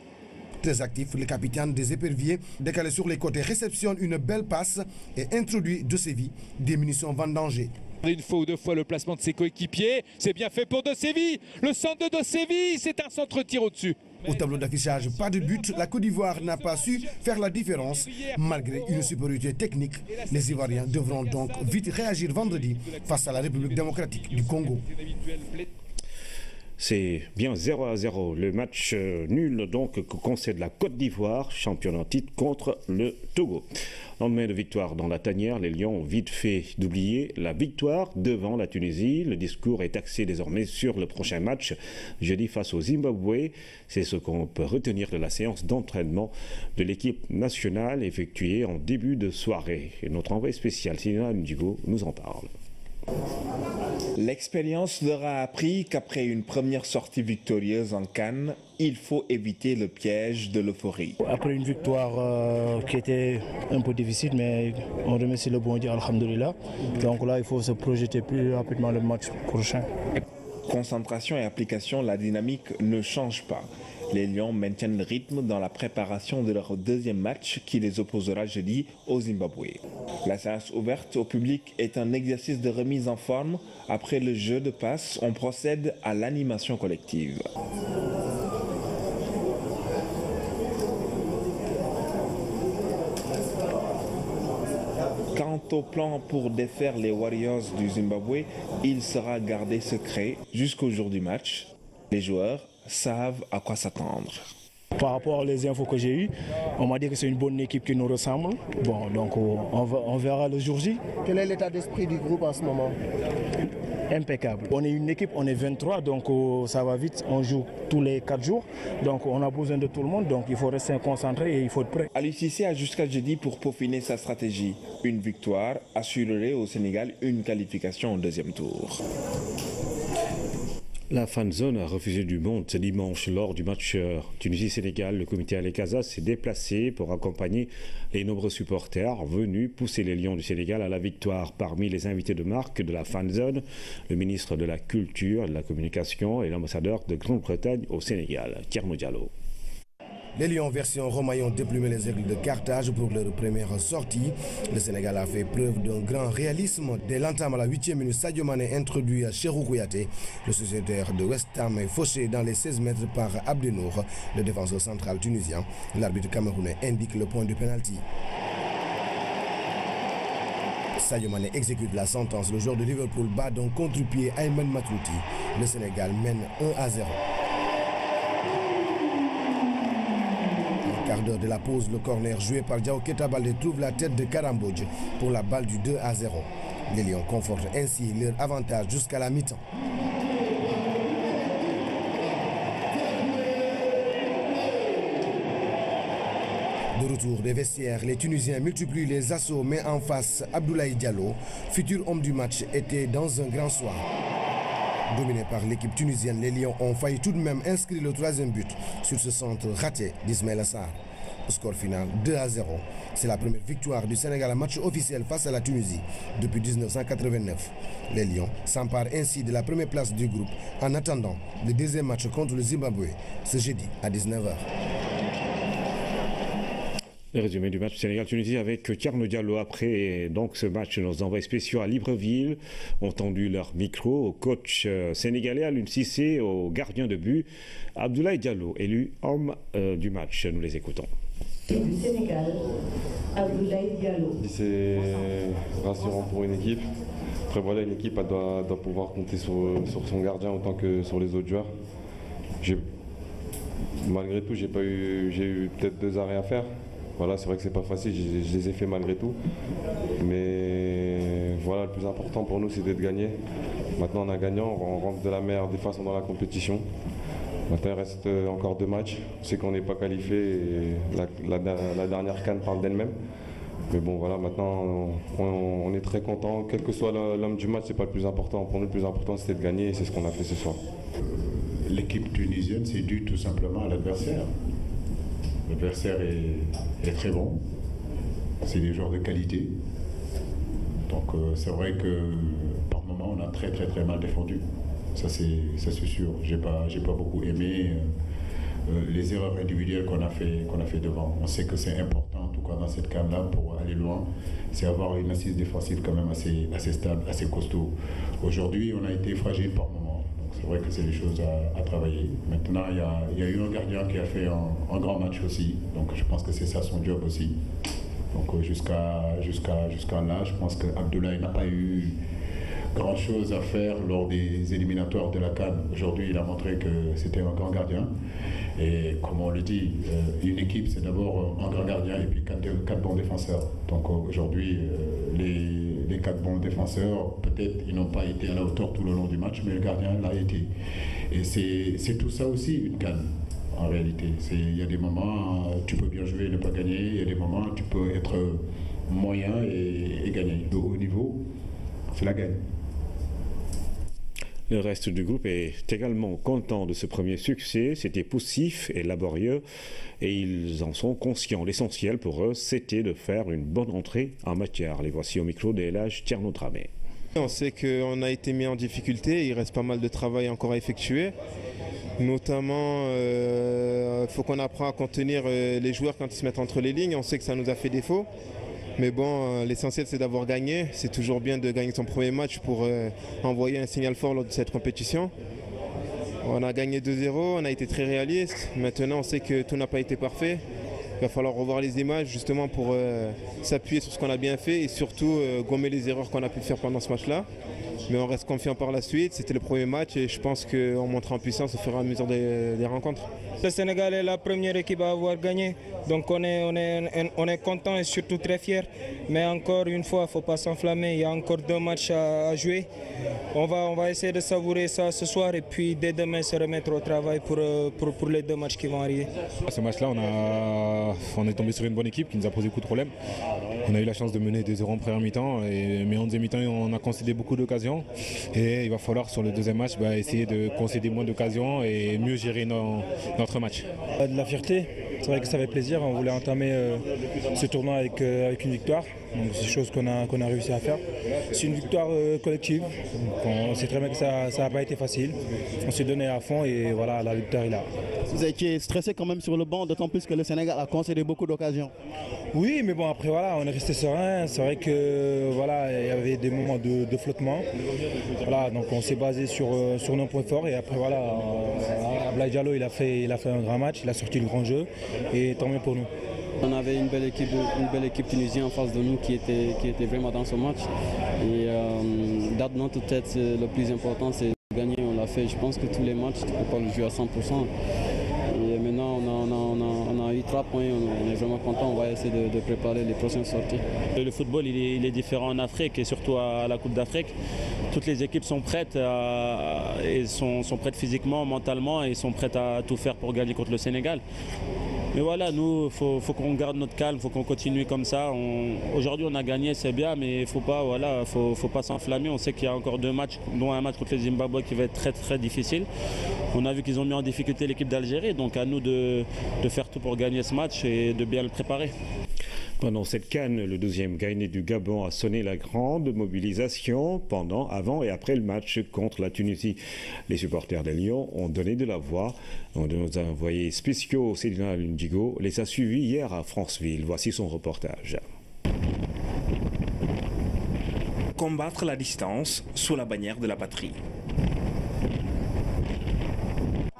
Très actif, le capitaine des éperviers, décalé sur les côtés, réceptionne une belle passe et introduit De Séville des munitions vendangées. Une fois ou 2 fois le placement de ses coéquipiers, c'est bien fait pour De Séville. Le centre de Séville, c'est un centre-tir au-dessus. Au tableau d'affichage, pas de but, la Côte d'Ivoire n'a pas su faire la différence. Malgré une supériorité technique, les Ivoiriens devront donc vite réagir vendredi face à la République démocratique du Congo. C'est bien 0-0, le match nul donc que concède la Côte d'Ivoire, championne en titre contre le Togo. Lendemain de victoire dans la tanière, les Lions ont vite fait d'oublier la victoire devant la Tunisie. Le discours est axé désormais sur le prochain match, jeudi face au Zimbabwe. C'est ce qu'on peut retenir de la séance d'entraînement de l'équipe nationale effectuée en début de soirée. Et notre envoyé spécial, Sina Ndigo, nous en parle. L'expérience leur a appris qu'après une première sortie victorieuse en Cannes, il faut éviter le piège de l'euphorie. Après une victoire qui était un peu difficile, mais on remercie le bon Dieu, alhamdoulilah. Donc là, il faut se projeter plus rapidement le match prochain. Concentration et application, la dynamique ne change pas. Les Lions maintiennent le rythme dans la préparation de leur deuxième match qui les opposera jeudi au Zimbabwe. La séance ouverte au public est un exercice de remise en forme. Après le jeu de passe, on procède à l'animation collective. Quant au plan pour défaire les Warriors du Zimbabwe, il sera gardé secret jusqu'au jour du match. Les joueurs savent à quoi s'attendre. Par rapport aux infos que j'ai eues, on m'a dit que c'est une bonne équipe qui nous ressemble. Bon, donc on verra le jour J. Quel est l'état d'esprit du groupe en ce moment? Impeccable. On est une équipe, on est 23, donc ça va vite. On joue tous les 4 jours, donc on a besoin de tout le monde, donc il faut rester concentré et il faut être prêt. Aliou Cissé a jusqu'à jeudi pour peaufiner sa stratégie. Une victoire assurerait au Sénégal une qualification au deuxième tour. La fan zone a refusé du monde ce dimanche lors du match Tunisie-Sénégal. Le comité Alekaza s'est déplacé pour accompagner les nombreux supporters venus pousser les Lions du Sénégal à la victoire. Parmi les invités de marque de la fan zone, le ministre de la Culture, de la Communication et l'ambassadeur de Grande-Bretagne au Sénégal, Thierno Diallo. Les Lions version Romaillon déplumaient les aigles de Carthage pour leur première sortie. Le Sénégal a fait preuve d'un grand réalisme. Dès l'entame à la 8e minute, Sadio Mané introduit Cheikhou Kouyaté. Le sociétaire de West Ham est fauché dans les 16 mètres par Abdenour, le défenseur central tunisien. L'arbitre camerounais indique le point du pénalty. Sadio Mané exécute la sentence. Le joueur de Liverpool bat d'un contre-pied Ayman Matouti. Le Sénégal mène 1-0. Quart d'heure de la pause, le corner joué par Diao Keita Baldé trouve la tête de Karambodj pour la balle du 2-0. Les Lions confortent ainsi leur avantage jusqu'à la mi-temps. De retour des vestiaires, les Tunisiens multiplient les assauts, mais en face, Abdoulaye Diallo, futur homme du match, était dans un grand soir. Dominé par l'équipe tunisienne, les Lions ont failli tout de même inscrire le 3e but sur ce centre raté d'Ismaïla Sarr. Au score final 2-0. C'est la première victoire du Sénégal en match officiel face à la Tunisie depuis 1989. Les Lions s'emparent ainsi de la première place du groupe en attendant le deuxième match contre le Zimbabwe ce jeudi à 19h. Le résumé du match Sénégal-Tunisie avec Thierno Diallo. Après donc ce match, nos envoyés spéciaux à Libreville ont tendu leur micro au coach sénégalais Aliou Cissé, au gardien de but Abdoulaye Diallo, élu homme du match. Nous les écoutons. Du Sénégal, Abdoulaye Diallo. C'est rassurant pour une équipe. Après voilà, une équipe elle doit pouvoir compter sur son gardien autant que sur les autres joueurs. Malgré tout, j'ai eu peut-être 2 arrêts à faire. Voilà, c'est vrai que c'est pas facile, je les ai fait malgré tout. Mais voilà, le plus important pour nous, c'était de gagner. Maintenant, on a gagné, on rentre de la meilleure des façons dans la compétition. Maintenant, il reste encore 2 matchs. On sait qu'on n'est pas qualifié et la dernière CAN parle d'elle-même. Mais bon, voilà, maintenant, on est très content. Quel que soit l'homme du match, c'est pas le plus important. Pour nous, le plus important, c'était de gagner et c'est ce qu'on a fait ce soir. L'équipe tunisienne, c'est dû tout simplement à l'adversaire. L'adversaire est très bon, c'est des joueurs de qualité. Donc c'est vrai que par moments on a très mal défendu. Ça c'est sûr. J'ai pas beaucoup aimé les erreurs individuelles qu'on a fait devant. On sait que c'est important, en tout cas dans cette CAN-là, pour aller loin, c'est avoir une assise défensive quand même assez stable, assez costaud. Aujourd'hui on a été fragile par moments. C'est vrai que c'est des choses à travailler. Maintenant, il y a eu un gardien qui a fait un grand match aussi. Donc je pense que c'est ça son job aussi. Donc jusqu'à là, je pense qu'Abdoulaye n'a pas eu grand-chose à faire lors des éliminatoires de la CAN. Aujourd'hui, il a montré que c'était un grand gardien. Et comme on le dit, une équipe, c'est d'abord un grand gardien et puis 4 bons défenseurs. Donc aujourd'hui, les 4 bons défenseurs, peut-être ils n'ont pas été à la hauteur tout le long du match, mais le gardien l'a été. Et c'est tout ça aussi une CAN, en réalité. Il y a des moments, tu peux bien jouer et ne pas gagner. Il y a des moments, tu peux être moyen et gagner. De haut niveau, c'est la gagne. Le reste du groupe est également content de ce premier succès. C'était poussif et laborieux et ils en sont conscients. L'essentiel pour eux, c'était de faire une bonne entrée en matière. Les voici au micro de Elhadj Thierno Dramé. On sait qu'on a été mis en difficulté, il reste pas mal de travail encore à effectuer. Notamment, il faut qu'on apprenne à contenir les joueurs quand ils se mettent entre les lignes. On sait que ça nous a fait défaut. Mais bon, l'essentiel c'est d'avoir gagné. C'est toujours bien de gagner son premier match pour envoyer un signal fort lors de cette compétition. On a gagné 2-0, on a été très réaliste. Maintenant on sait que tout n'a pas été parfait. Il va falloir revoir les images justement pour s'appuyer sur ce qu'on a bien fait et surtout gommer les erreurs qu'on a pu faire pendant ce match-là. Mais on reste confiant par la suite. C'était le premier match et je pense qu'on montera en puissance au fur et à mesure des rencontres. Le Sénégal est la première équipe à avoir gagné. Donc on est content et surtout très fiers. Mais encore une fois, il ne faut pas s'enflammer. Il y a encore 2 matchs à jouer. On va essayer de savourer ça ce soir et puis dès demain se remettre au travail pour les 2 matchs qui vont arriver. À ce match-là, on est tombé sur une bonne équipe qui nous a posé beaucoup de problèmes. On a eu la chance de mener 2-0 en première mi-temps, mais en deuxième mi-temps, on a concédé beaucoup d'occasions. Et il va falloir sur le deuxième match essayer de concéder moins d'occasions et mieux gérer notre match. De la fierté, C'est vrai que ça fait plaisir, on voulait entamer ce tournoi avec une victoire, donc c'est chose qu'on a réussi à faire. C'est une victoire collective, on sait très bien que ça n'a pas été facile, on s'est donné à fond et voilà, la victoire est là. Vous étiez stressé quand même sur le banc, d'autant plus que le Sénégal a concédé beaucoup d'occasions. Oui, mais bon, après voilà, on est resté serein. C'est vrai que voilà, il y avait des moments de flottement. Voilà, donc on s'est basé sur nos points forts et après voilà, Abdoulaye Diallo il a fait un grand match, il a sorti le grand jeu et tant mieux pour nous. On avait une belle équipe tunisienne en face de nous qui était vraiment dans ce match. Et dans notre tête, le plus important c'est de gagner. On l'a fait. Je pense que tous les matchs, tu ne peux pas le jouer à 100%. Et maintenant, on a eu 3 points, on est vraiment content, on va essayer de préparer les prochaines sorties. Le football, il est différent en Afrique et surtout à la Coupe d'Afrique. Toutes les équipes sont prêtes, et sont prêtes physiquement, mentalement et sont prêtes à tout faire pour gagner contre le Sénégal. Mais voilà, nous, il faut qu'on garde notre calme, il faut qu'on continue comme ça. Aujourd'hui, on a gagné, c'est bien, mais il ne faut pas s'enflammer. On sait qu'il y a encore 2 matchs, dont un match contre le Zimbabwe qui va être très très difficile. On a vu qu'ils ont mis en difficulté l'équipe d'Algérie, donc à nous de faire tout pour gagner ce match et de bien le préparer. Pendant cette CAN, le 12e Gaïné du Gabon a sonné la grande mobilisation pendant, avant et après le match contre la Tunisie. Les supporters des Lions ont donné de la voix. Nos envoyés spéciaux, Cédina Lundigo, les a suivis hier à Franceville. Voici son reportage. Combattre la distance sous la bannière de la patrie.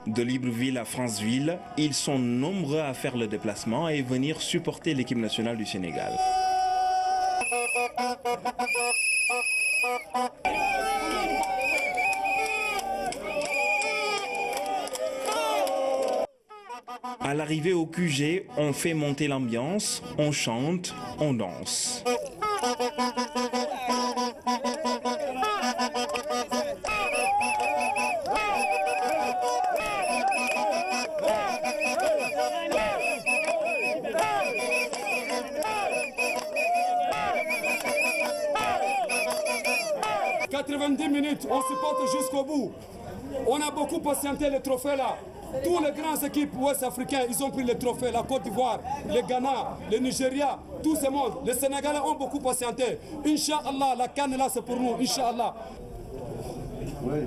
De Libreville à Franceville, ils sont nombreux à faire le déplacement et venir supporter l'équipe nationale du Sénégal. À l'arrivée au QG, on fait monter l'ambiance, on chante, on danse. On se porte jusqu'au bout. On a beaucoup patienté le trophée là. Tous les grandes équipes ouest-africaines, ils ont pris le trophée. La Côte d'Ivoire, le Ghana, le Nigeria, tous ces mondes. Les Sénégalais ont beaucoup patienté. Inch'Allah, la CAN là c'est pour nous. Inch'Allah. Oui.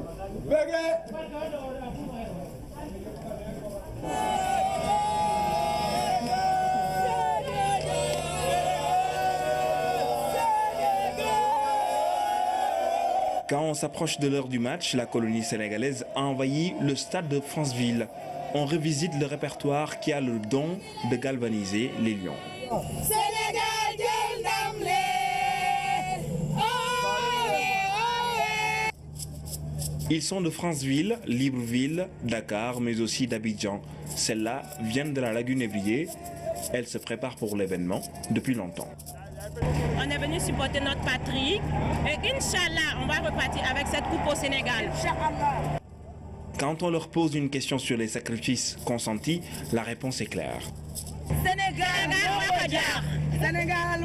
Quand on s'approche de l'heure du match, la colonie sénégalaise a envahi le stade de Franceville. On revisite le répertoire qui a le don de galvaniser les Lions. Ils sont de Franceville, Libreville, Dakar, mais aussi d'Abidjan. Celles-là viennent de la lagune Évrier. Elles se préparent pour l'événement depuis longtemps. On est venu supporter notre patrie et Inch'Allah, on va repartir avec cette coupe au Sénégal. Quand on leur pose une question sur les sacrifices consentis, la réponse est claire. Sénégal, Sénégal,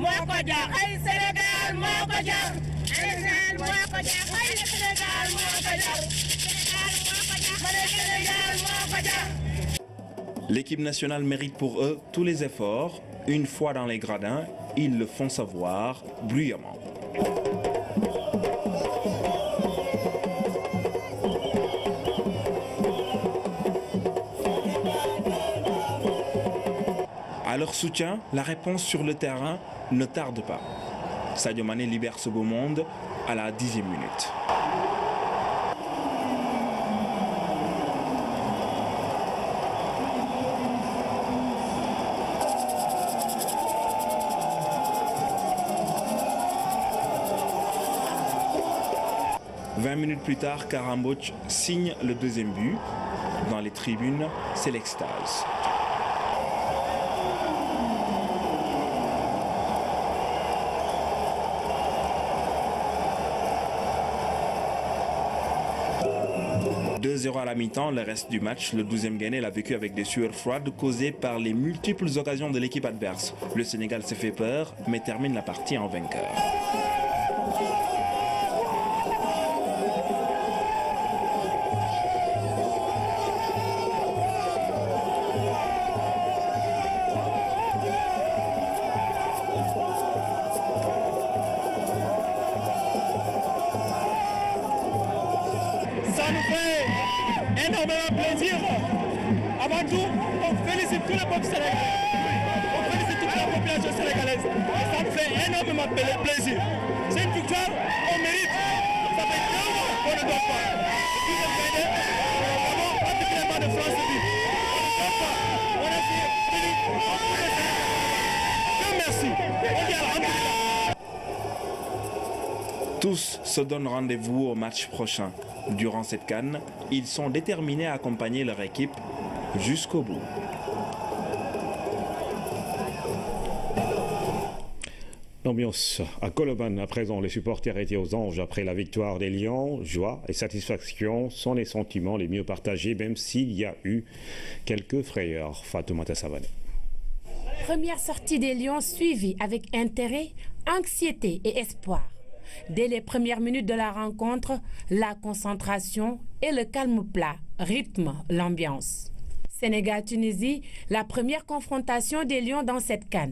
L'équipe nationale mérite pour eux tous les efforts. Une fois dans les gradins, ils le font savoir bruyamment. À leur soutien, la réponse sur le terrain ne tarde pas. Sadio Mané libère ce beau monde à la 10e minute. Minutes plus tard, Karamboch signe le 2e but. Dans les tribunes, c'est l'extase. « 2-0 à la mi-temps, le reste du match, le 12e Gaïné l'a vécu avec des sueurs froides causées par les multiples occasions de l'équipe adverse. Le Sénégal s'est fait peur, mais termine la partie en vainqueur. énormément plaisir. Avant tout, on félicite tout le peuple sénégalais. On félicite toute la population sénégalaise. Et ça nous fait énormément plaisir. C'est une victoire, on mérite. Ça fait 2 mois qu'on ne doit pas. Depuis le Bénin, nous avons particulièrement de France de vie. On ne doit pas. On a fait fini. Dieu merci. On dit alhamdoulilah. Tous se donnent rendez-vous au match prochain. Durant cette CAN, ils sont déterminés à accompagner leur équipe jusqu'au bout. L'ambiance à Colobane, à présent, les supporters étaient aux anges après la victoire des Lions. Joie et satisfaction sont les sentiments les mieux partagés, même s'il y a eu quelques frayeurs. Fatoumata Savané. Première sortie des Lions suivie avec intérêt, anxiété et espoir. Dès les premières minutes de la rencontre, la concentration et le calme plat rythment l'ambiance. Sénégal-Tunisie, la première confrontation des Lions dans cette CAN.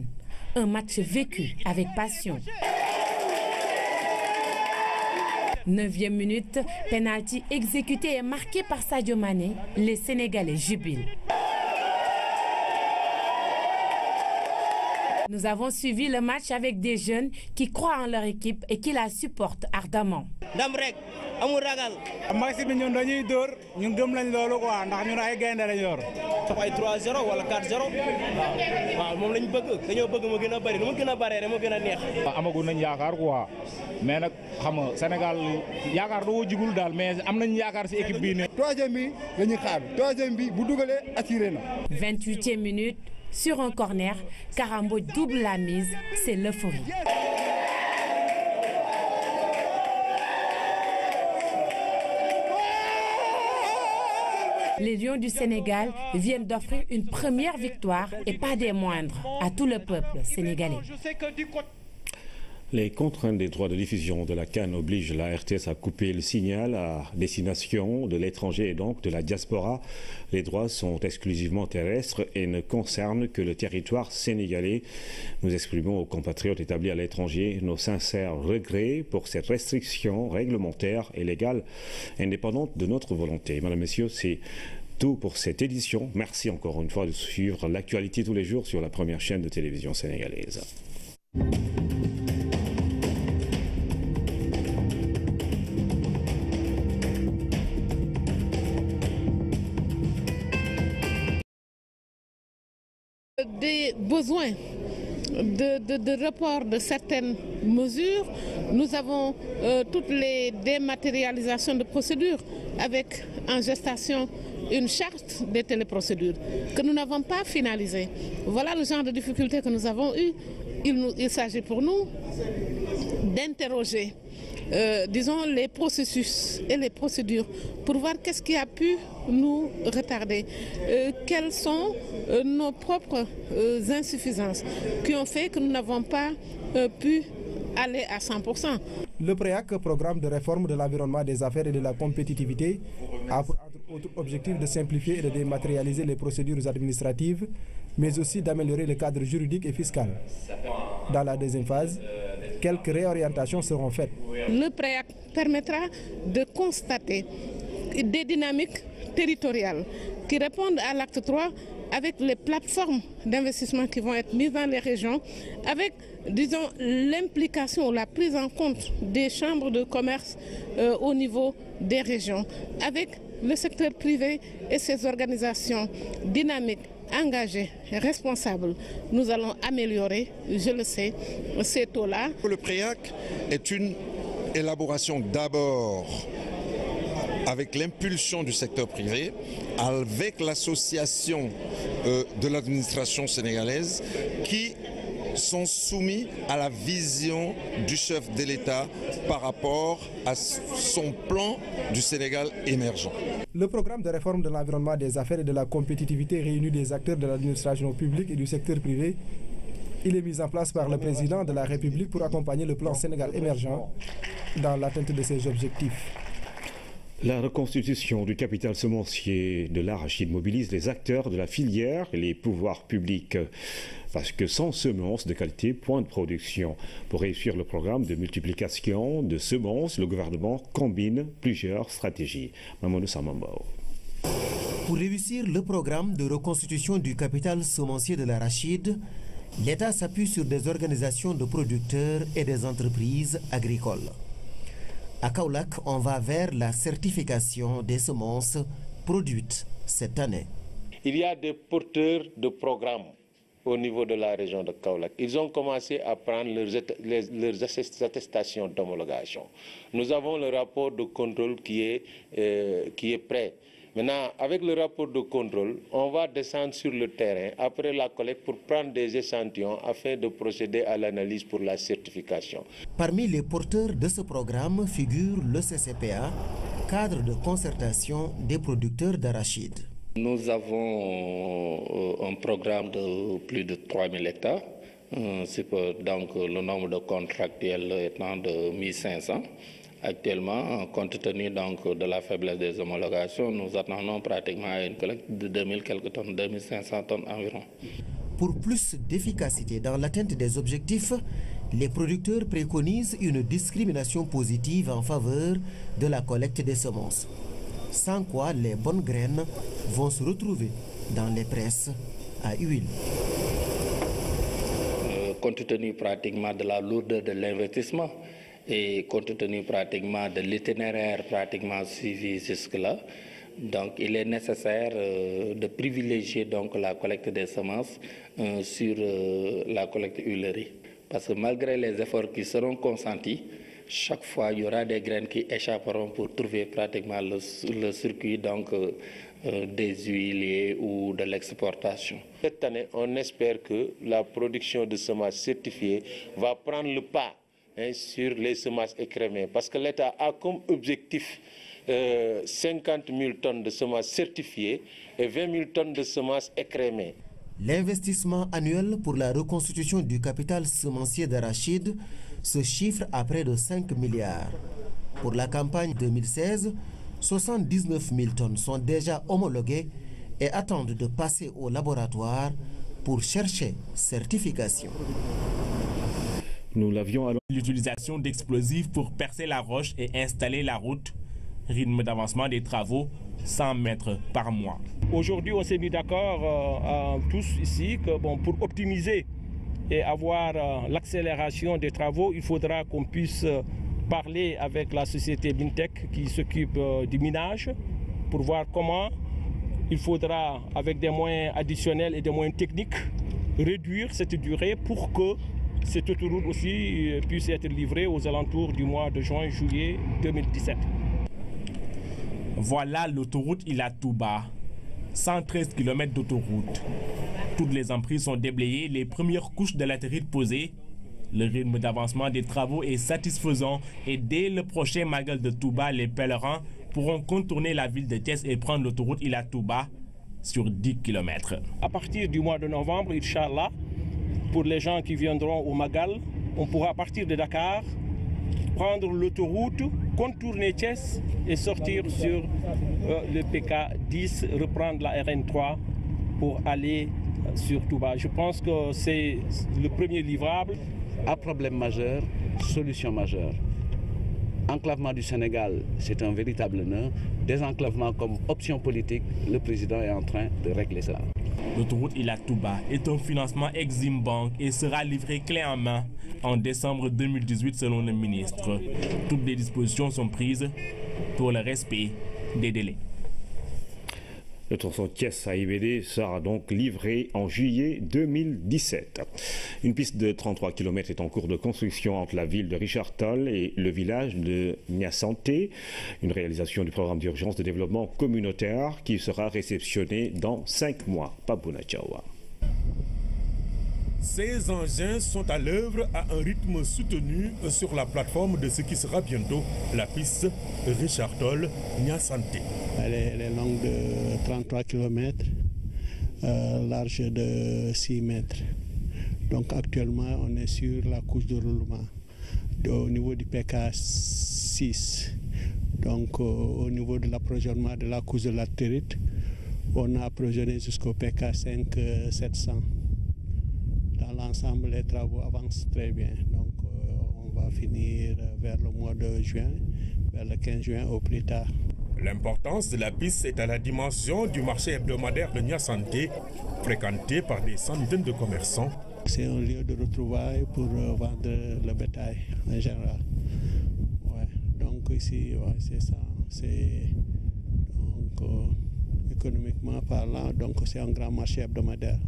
Un match vécu avec passion. 9e minute, penalty exécuté et marqué par Sadio Mané. Les Sénégalais jubilent. Nous avons suivi le match avec des jeunes qui croient en leur équipe et qui la supportent ardemment. Maxi bi ñun dañuy dóor ñun gëm lañ loolu quoi ndax ñun ay gaynde lañ yor. ay 3-0 wala 4-0 waaw moom lañ bëgg dañoo bëgg mu gën a bëri nu mu gën a bëree rek mu gën a neex. amagu nañ yaakaar quoi mais nag xam nga Sénégal yaakaar doo jigul daal mais am nañ yaakaar si équipe bii ne. 3e bi la ñuy xaar 3e bi bu dugalee attiré na. 28e minute, sur un corner, Karambo double la mise, c'est l'euphorie. Les Lions du Sénégal viennent d'offrir une première victoire et pas des moindres à tout le peuple sénégalais. Les contraintes des droits de diffusion de la CAN obligent la RTS à couper le signal à destination de l'étranger et donc de la diaspora. Les droits sont exclusivement terrestres et ne concernent que le territoire sénégalais. Nous exprimons aux compatriotes établis à l'étranger nos sincères regrets pour cette restriction réglementaire et légale indépendante de notre volonté. Mesdames, Messieurs, c'est tout pour cette édition. Merci encore une fois de suivre l'actualité tous les jours sur la première chaîne de télévision sénégalaise. Des besoins de report de certaines mesures. Nous avons toutes les dématérialisations de procédures avec en gestation une charte des téléprocédures que nous n'avons pas finalisée. Voilà le genre de difficultés que nous avons eues. Il s'agit pour nous d'interroger disons, les processus et les procédures pour voir qu'est-ce qui a pu nous retarder, quelles sont nos propres insuffisances qui ont fait que nous n'avons pas pu aller à 100%. Le PREAC, programme de réforme de l'environnement des affaires et de la compétitivité, a pour autre objectif de simplifier et de dématérialiser les procédures administratives, mais aussi d'améliorer le cadre juridique et fiscal. Dans la deuxième phase, quelques réorientations seront faites. Le PREAC permettra de constater des dynamiques territoriales qui répondent à l'acte 3 avec les plateformes d'investissement qui vont être mises dans les régions, avec, disons, l'implication ou la prise en compte des chambres de commerce au niveau des régions, avec le secteur privé et ses organisations dynamiques, engagées, responsables. Nous allons améliorer, je le sais, ces taux-là. Le PREAC est une élaboration d'abord avec l'impulsion du secteur privé, avec l'association de l'administration sénégalaise qui sont soumis à la vision du chef de l'État par rapport à son plan du Sénégal émergent. Le programme de réforme de l'environnement des affaires et de la compétitivité réunit des acteurs de l'administration publique et du secteur privé. Il est mis en place par le président de la République pour accompagner le plan Sénégal émergent dans l'atteinte de ses objectifs. La reconstitution du capital semencier de l'arachide mobilise les acteurs de la filière et les pouvoirs publics. Parce que sans semences de qualité, point de production. Pour réussir le programme de multiplication de semences, le gouvernement combine plusieurs stratégies. Mamadou Samambao. Pour réussir le programme de reconstitution du capital semencier de l'arachide, l'État s'appuie sur des organisations de producteurs et des entreprises agricoles. À Kaolack, on va vers la certification des semences produites cette année. Il y a des porteurs de programmes au niveau de la région de Kaolack. Ils ont commencé à prendre leurs attestations d'homologation. Nous avons le rapport de contrôle qui est prêt. Maintenant, avec le rapport de contrôle, on va descendre sur le terrain après la collecte pour prendre des échantillons afin de procéder à l'analyse pour la certification. Parmi les porteurs de ce programme figure le CCPA, cadre de concertation des producteurs d'arachides. Nous avons un programme de plus de 3000 hectares. Donc le nombre de contractuels étant de 1500. Actuellement, compte tenu donc de la faiblesse des homologations, nous attendons pratiquement une collecte de 2000 quelques tonnes, 2500 tonnes environ. Pour plus d'efficacité dans l'atteinte des objectifs, les producteurs préconisent une discrimination positive en faveur de la collecte des semences. Sans quoi les bonnes graines vont se retrouver dans les presses à huile. Compte tenu pratiquement de la lourdeur de l'investissement, et compte tenu pratiquement de l'itinéraire pratiquement suivi jusque-là, donc il est nécessaire de privilégier donc la collecte des semences sur la collecte huilerie. Parce que malgré les efforts qui seront consentis, chaque fois il y aura des graines qui échapperont pour trouver pratiquement le circuit donc, des huiliers ou de l'exportation. Cette année, on espère que la production de semences certifiées va prendre le pas sur les semences écrémées, parce que l'État a comme objectif 50 000 tonnes de semences certifiées et 20 000 tonnes de semences écrémées. L'investissement annuel pour la reconstitution du capital semencier d'arachide se chiffre à près de 5 milliards. Pour la campagne 2016, 79 000 tonnes sont déjà homologuées et attendent de passer au laboratoire pour chercher certification. Nous l'avions alors. L'utilisation d'explosifs pour percer la roche et installer la route. Rythme d'avancement des travaux, 100 mètres par mois. Aujourd'hui, on s'est mis d'accord tous ici que pour optimiser et avoir l'accélération des travaux, il faudra qu'on puisse parler avec la société Bintech qui s'occupe du minage pour voir comment il faudra, avec des moyens additionnels et des moyens techniques, réduire cette durée pour que cette autoroute aussi puisse être livrée aux alentours du mois de juin-juillet 2017. Voilà l'autoroute Ila Touba. 113 km d'autoroute. Toutes les emprises sont déblayées, les premières couches de latérite posées. Le rythme d'avancement des travaux est satisfaisant et dès le prochain Magal de Touba, les pèlerins pourront contourner la ville de Thiès et prendre l'autoroute Ila Touba sur 10 km. À partir du mois de novembre, Inch'Allah, pour les gens qui viendront au Magal, on pourra partir de Dakar, prendre l'autoroute, contourner Thiès et sortir sur le PK10, reprendre la RN3 pour aller sur Touba. Je pense que c'est le premier livrable. Un problème majeur, solution majeure. Enclavement du Sénégal, c'est un véritable nœud. Désenclavement comme option politique, le président est en train de régler cela. L'autoroute Ila Touba est un financement Exim Bank et sera livré clé en main en décembre 2018 selon le ministre. Toutes les dispositions sont prises pour le respect des délais. Le tronçon Thiès-AIBD sera donc livré en juillet 2017. Une piste de 33 km est en cours de construction entre la ville de Richard Toll et le village de Niassanté. Une réalisation du programme d'urgence de développement communautaire qui sera réceptionné dans 5 mois. Pabouna Tchawa. Ces engins sont à l'œuvre à un rythme soutenu sur la plateforme de ce qui sera bientôt la piste Richard Toll Niassanté. Elle est longue de 33 km, large de 6 mètres. Donc actuellement, on est sur la couche de roulement au niveau du PK6. Donc au niveau de l'approvisionnement de la couche de latérite, on a approvisionné jusqu'au PK5 700. Dans l'ensemble, les travaux avancent très bien. Donc on va finir vers le mois de juin, vers le 15 juin au plus tard. L'importance de la piste est à la dimension du marché hebdomadaire de Niassanté, fréquenté par des centaines de commerçants. C'est un lieu de retrouvailles pour vendre le bétail en général. Ouais. Donc ici, c'est ça. Économiquement parlant, donc c'est un grand marché hebdomadaire.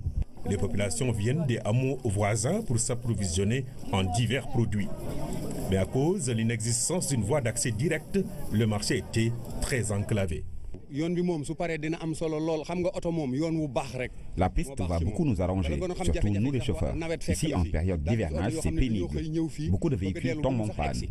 Les populations viennent des hameaux voisins pour s'approvisionner en divers produits. Mais à cause de l'inexistence d'une voie d'accès direct, le marché était très enclavé. La piste va beaucoup nous arranger, surtout nous les chauffeurs. Ici, en période d'hivernage, c'est pénible. Beaucoup de véhicules tombent en panne.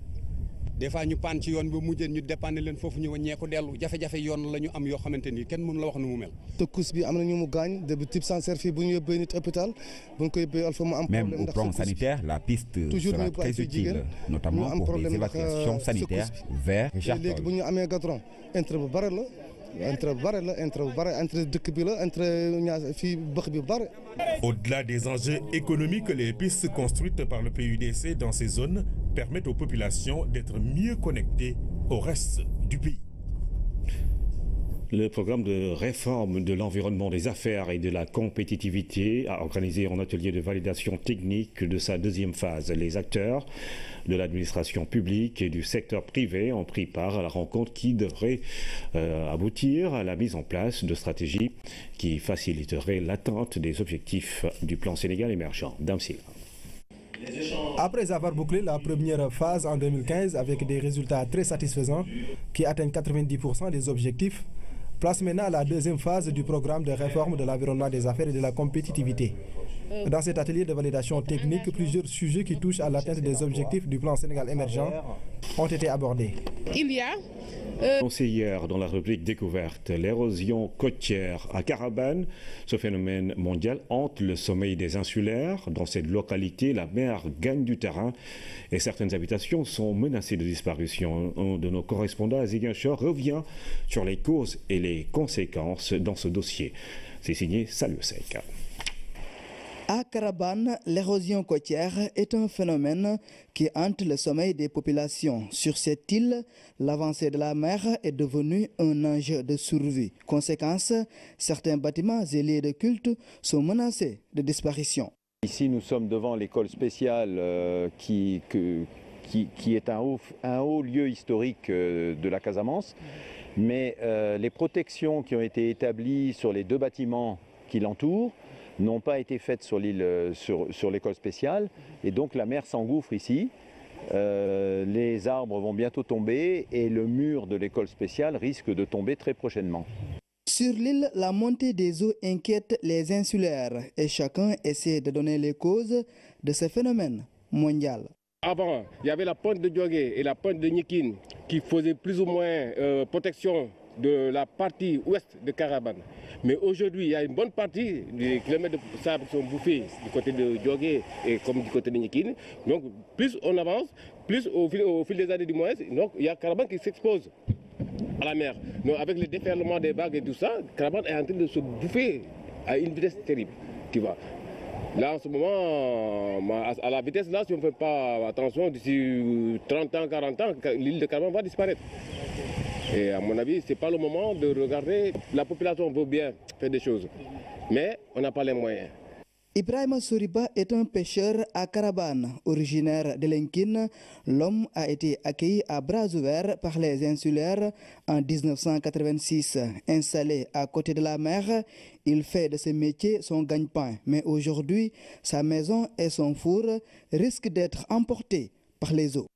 Des fois ñu panne ci yoon bi mujjee ñu dépanner leen foofu ñu wàññeeku dellu jafe-jafe yoon la ñu am yoo xamante ni kenn mënu la wax nu mu mel. Tëkkus bi am na ñu mu gaañ de type cancer fii bu ñu yóbbee nit hôpital bu ñu ko yóbbee Alpha mu am problème. Même au plan sanitaire, la piste sera très utile, notamment pour les évacuations sanitaires vers Richard Toll. Léegi bu ñu amee goudron intérêt bu bare la. Au-delà des enjeux économiques, les pistes construites par le PUDC dans ces zones permettent aux populations d'être mieux connectées au reste du pays. Le programme de réforme de l'environnement des affaires et de la compétitivité a organisé un atelier de validation technique de sa deuxième phase. Les acteurs de l'administration publique et du secteur privé ont pris part à la rencontre qui devrait aboutir à la mise en place de stratégies qui faciliteraient l'atteinte des objectifs du plan Sénégal émergent. Damsil. Après avoir bouclé la première phase en 2015 avec des résultats très satisfaisants qui atteignent 90% des objectifs, place maintenant la deuxième phase du programme de réforme de l'environnement des affaires et de la compétitivité. Dans cet atelier de validation technique, plusieurs sujets qui touchent à l'atteinte des objectifs du plan Sénégal émergent ont été abordés. Il y a annoncé hier dans la rubrique découverte, l'érosion côtière à Carabane. Ce phénomène mondial hante le sommeil des insulaires. Dans cette localité, la mer gagne du terrain et certaines habitations sont menacées de disparition. Un de nos correspondants à Ziguinchor revient sur les causes et les conséquences dans ce dossier. C'est signé Salio Sek. À Carabane, l'érosion côtière est un phénomène qui hante le sommeil des populations. Sur cette île, l'avancée de la mer est devenue un enjeu de survie. Conséquence, certains bâtiments et lieux de culte sont menacés de disparition. Ici, nous sommes devant l'école spéciale qui est un haut lieu historique de la Casamance. Mais les protections qui ont été établies sur les deux bâtiments qui l'entourent n'ont pas été faites sur l'île, sur l'école spéciale, et donc la mer s'engouffre ici. Les arbres vont bientôt tomber et le mur de l'école spéciale risque de tomber très prochainement. Sur l'île, la montée des eaux inquiète les insulaires et chacun essaie de donner les causes de ce phénomène mondial. Avant, il y avait la pointe de Diogué et la pointe de Nikin qui faisaient plus ou moins protection de la partie ouest de Carabane. Mais aujourd'hui, il y a une bonne partie des kilomètres de sable qui sont bouffés du côté de Diogué et comme du côté de Nikin. Donc plus on avance, plus au fil des années du moins, donc il y a Carabane qui s'expose à la mer. Donc avec le déferlement des vagues et tout ça, Carabane est en train de se bouffer à une vitesse terrible. Tu vois. Là, en ce moment, à la vitesse là, si on ne fait pas attention, d'ici 30 ans, 40 ans, l'île de Carabane va disparaître. Et à mon avis, ce n'est pas le moment de regarder. La population veut bien faire des choses, mais on n'a pas les moyens. Ibrahima Soriba est un pêcheur à Carabane. Originaire de Lenkin, l'homme a été accueilli à bras ouverts par les insulaires en 1986. Installé à côté de la mer, il fait de ce métier son gagne-pain. Mais aujourd'hui, sa maison et son four risquent d'être emportés par les eaux.